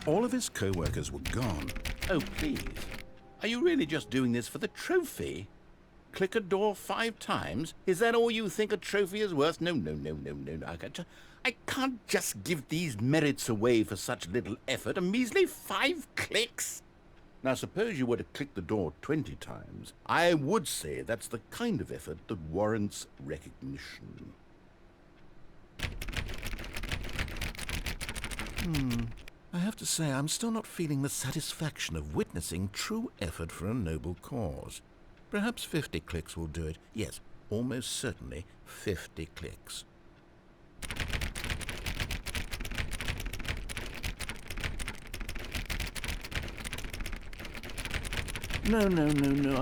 All of his co-workers were gone. Oh, please. Are you really just doing this for the trophy? Click a door 5 times? Is that all you think a trophy is worth? No. I can't just give these merits away for such little effort. A measly 5 clicks? Now, suppose you were to click the door 20 times. I would say that's the kind of effort that warrants recognition. I have to say, I'm still not feeling the satisfaction of witnessing true effort for a noble cause. Perhaps 50 clicks will do it. Yes, almost certainly 50 clicks. No,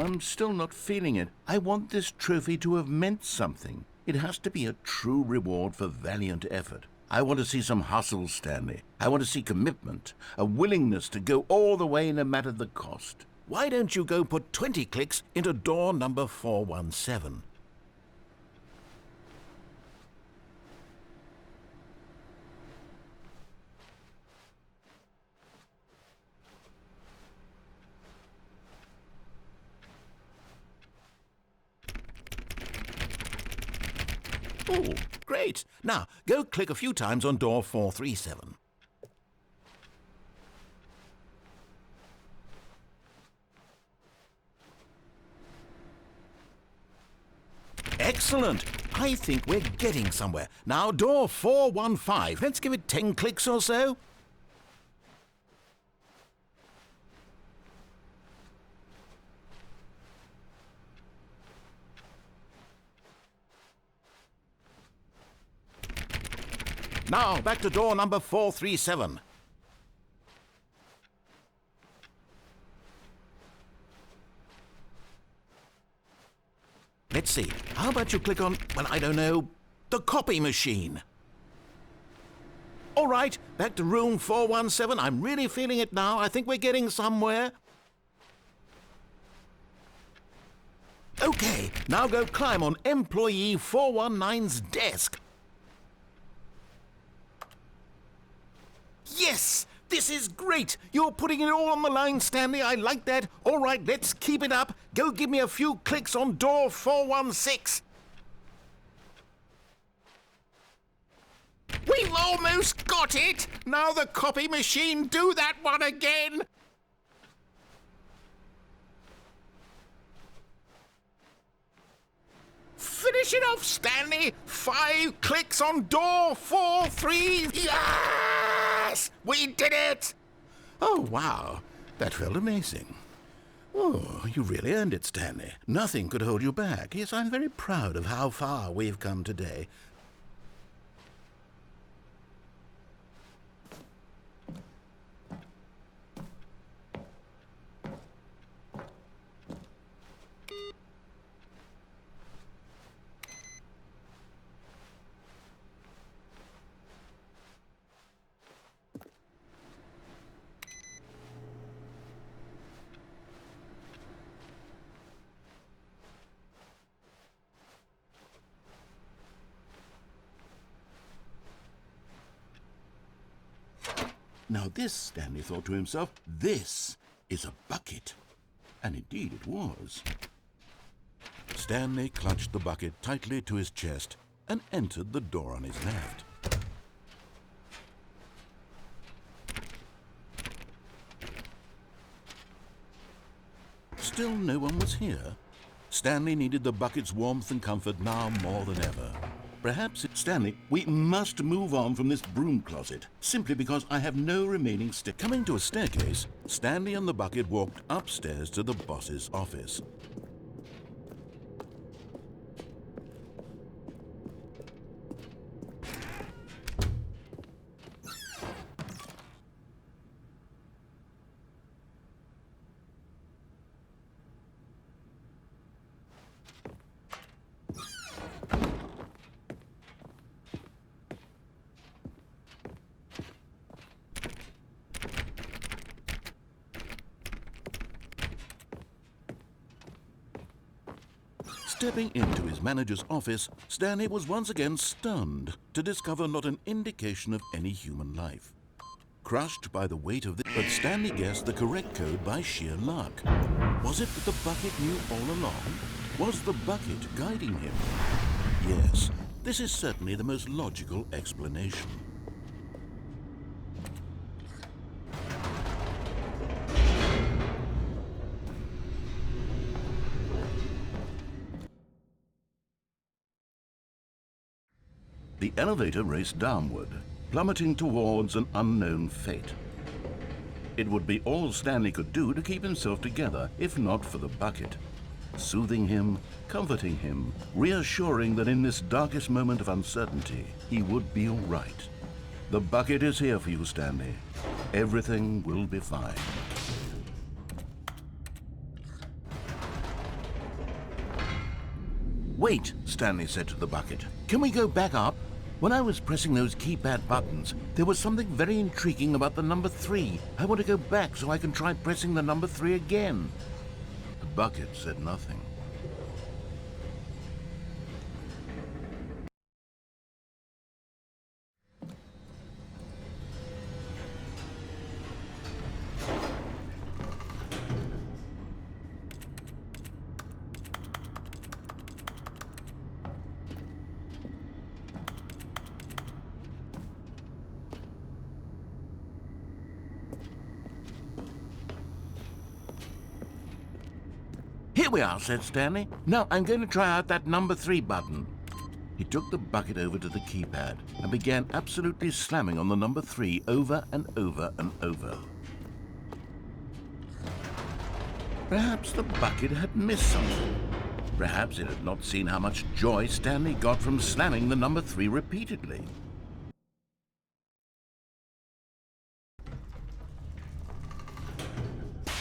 I'm still not feeling it. I want this trophy to have meant something. It has to be a true reward for valiant effort. I want to see some hustle, Stanley. I want to see commitment, a willingness to go all the way no matter the cost. Why don't you go put 20 clicks into door number 417? Oh, great. Now, go click a few times on door 437. Excellent. I think we're getting somewhere. Now, door 415. Let's give it 10 clicks or so. Now, back to door number 437. Let's see. How about you click on, well, I don't know, the copy machine? All right, back to room 417. I'm really feeling it now. I think we're getting somewhere. Okay, now go climb on employee 419's desk. Yes! This is great! You're putting it all on the line, Stanley. I like that. All right, let's keep it up. Go give me a few clicks on door 416. We've almost got it! Now the copy machine, do that one again! Finish it off, Stanley! 5 clicks on door 43. Yes! We did it! Oh, wow. That felt amazing. Oh, you really earned it, Stanley. Nothing could hold you back. Yes, I'm very proud of how far we've come today. Now this, Stanley thought to himself, this is a bucket. And indeed it was. Stanley clutched the bucket tightly to his chest and entered the door on his left. Still no one was here. Stanley needed the bucket's warmth and comfort now more than ever. Perhaps it's Stanley, we must move on from this broom closet, simply because I have no remaining stick. Coming to a staircase, Stanley and the bucket walked upstairs to the boss's office. Stepping into his manager's office, Stanley was once again stunned to discover not an indication of any human life. Crushed by the weight of but Stanley guessed the correct code by sheer luck. Was it that the bucket knew all along? Was the bucket guiding him? Yes, this is certainly the most logical explanation. The elevator raced downward, plummeting towards an unknown fate. It would be all Stanley could do to keep himself together, if not for the bucket. Soothing him, comforting him, reassuring that in this darkest moment of uncertainty, he would be all right. The bucket is here for you, Stanley. Everything will be fine. Wait, Stanley said to the bucket. Can we go back up? When I was pressing those keypad buttons, there was something very intriguing about the number 3. I want to go back so I can try pressing the number 3 again. The bucket said nothing. Here we are, said Stanley. Now I'm going to try out that number 3 button. He took the bucket over to the keypad and began absolutely slamming on the number 3 over and over and over. Perhaps the bucket had missed something. Perhaps it had not seen how much joy Stanley got from slamming the number 3 repeatedly.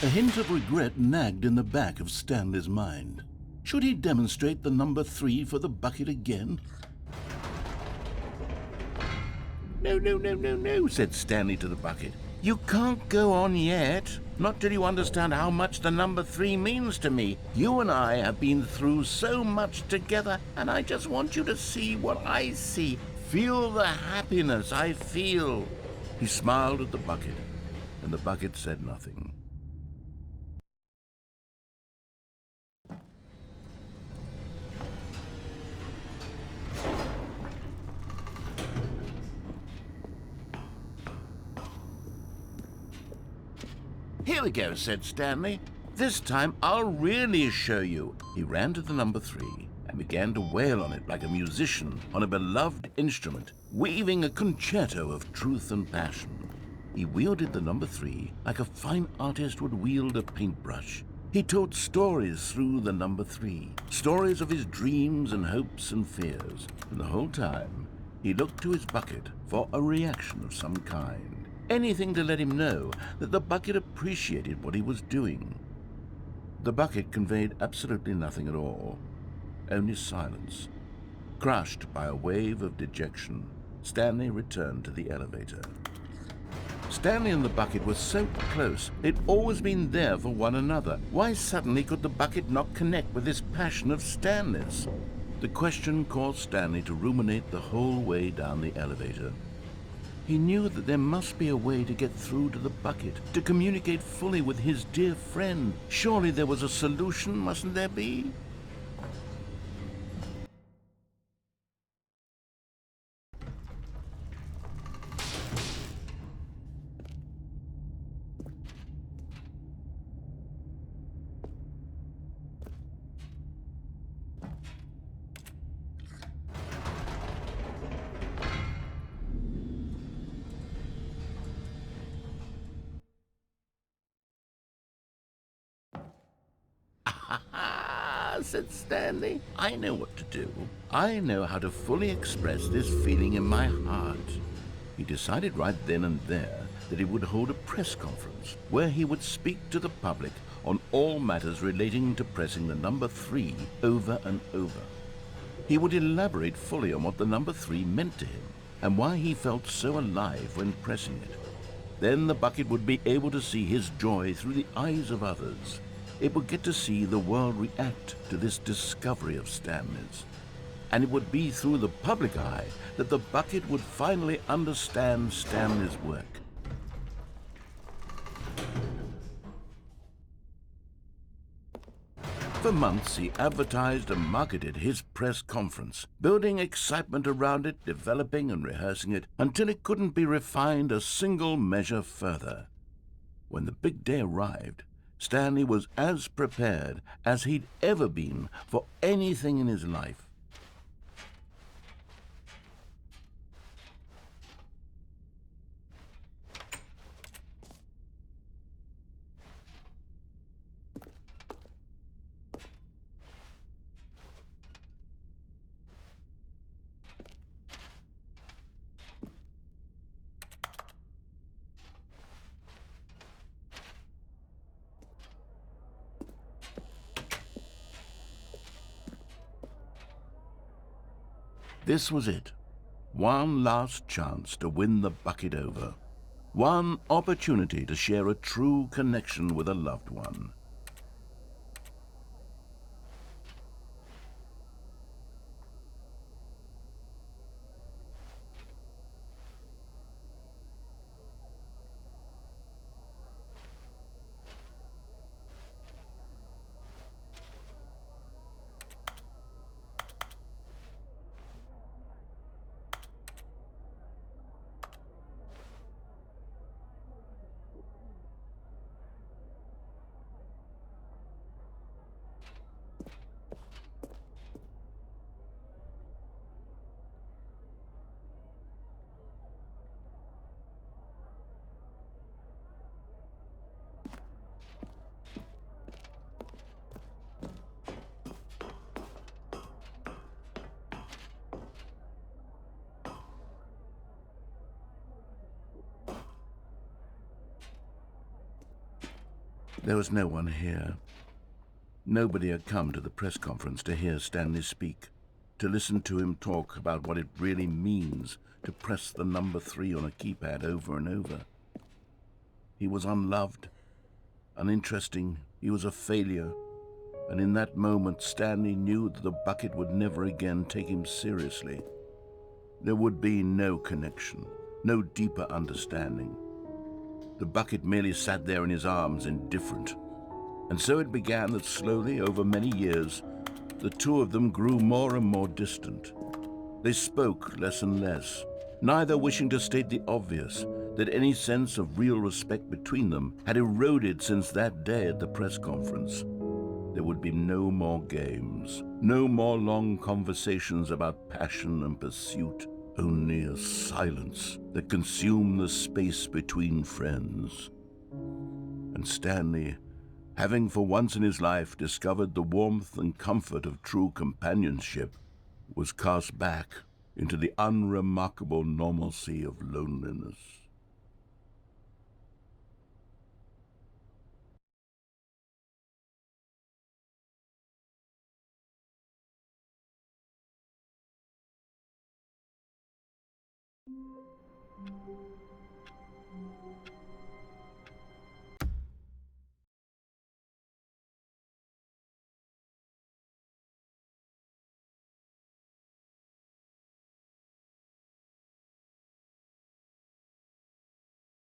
A hint of regret nagged in the back of Stanley's mind. Should he demonstrate the number 3 for the bucket again? No, said Stanley to the bucket. You can't go on yet. Not till you understand how much the number 3 means to me. You and I have been through so much together, and I just want you to see what I see. Feel the happiness I feel. He smiled at the bucket, and the bucket said nothing. Here we go, said Stanley. This time I'll really show you. He ran to the number 3 and began to wail on it like a musician on a beloved instrument, weaving a concerto of truth and passion. He wielded the number 3 like a fine artist would wield a paintbrush. He told stories through the number 3, stories of his dreams and hopes and fears. And the whole time, he looked to his bucket for a reaction of some kind. Anything to let him know that the bucket appreciated what he was doing. The bucket conveyed absolutely nothing at all, only silence. Crushed by a wave of dejection, Stanley returned to the elevator. Stanley and the bucket were so close, they'd always been there for one another. Why suddenly could the bucket not connect with this passion of Stanley's? The question caused Stanley to ruminate the whole way down the elevator. He knew that there must be a way to get through to the bucket, to communicate fully with his dear friend. Surely there was a solution, mustn't there be? Said Stanley. I know what to do. I know how to fully express this feeling in my heart. He decided right then and there that he would hold a press conference where he would speak to the public on all matters relating to pressing the number 3 over and over. He would elaborate fully on what the number 3 meant to him and why he felt so alive when pressing it. Then the bucket would be able to see his joy through the eyes of others. it would get to see the world react to this discovery of Stanley's. And it would be through the public eye that the bucket would finally understand Stanley's work. For months, he advertised and marketed his press conference, building excitement around it, developing and rehearsing it, until it couldn't be refined a single measure further. When the big day arrived, Stanley was as prepared as he'd ever been for anything in his life. This was it. One last chance to win the bucket over. One opportunity to share a true connection with a loved one. There was no one here. Nobody had come to the press conference to hear Stanley speak, to listen to him talk about what it really means to press the number 3 on a keypad over and over. He was unloved, uninteresting, he was a failure, and in that moment Stanley knew that the bucket would never again take him seriously. There would be no connection, no deeper understanding. The bucket merely sat there in his arms, indifferent. And so it began that slowly, over many years, the two of them grew more and more distant. They spoke less and less, neither wishing to state the obvious, that any sense of real respect between them had eroded since that day at the press conference. There would be no more games, no more long conversations about passion and pursuit. Only a silence that consumed the space between friends. And Stanley, having for once in his life discovered the warmth and comfort of true companionship, was cast back into the unremarkable normalcy of loneliness.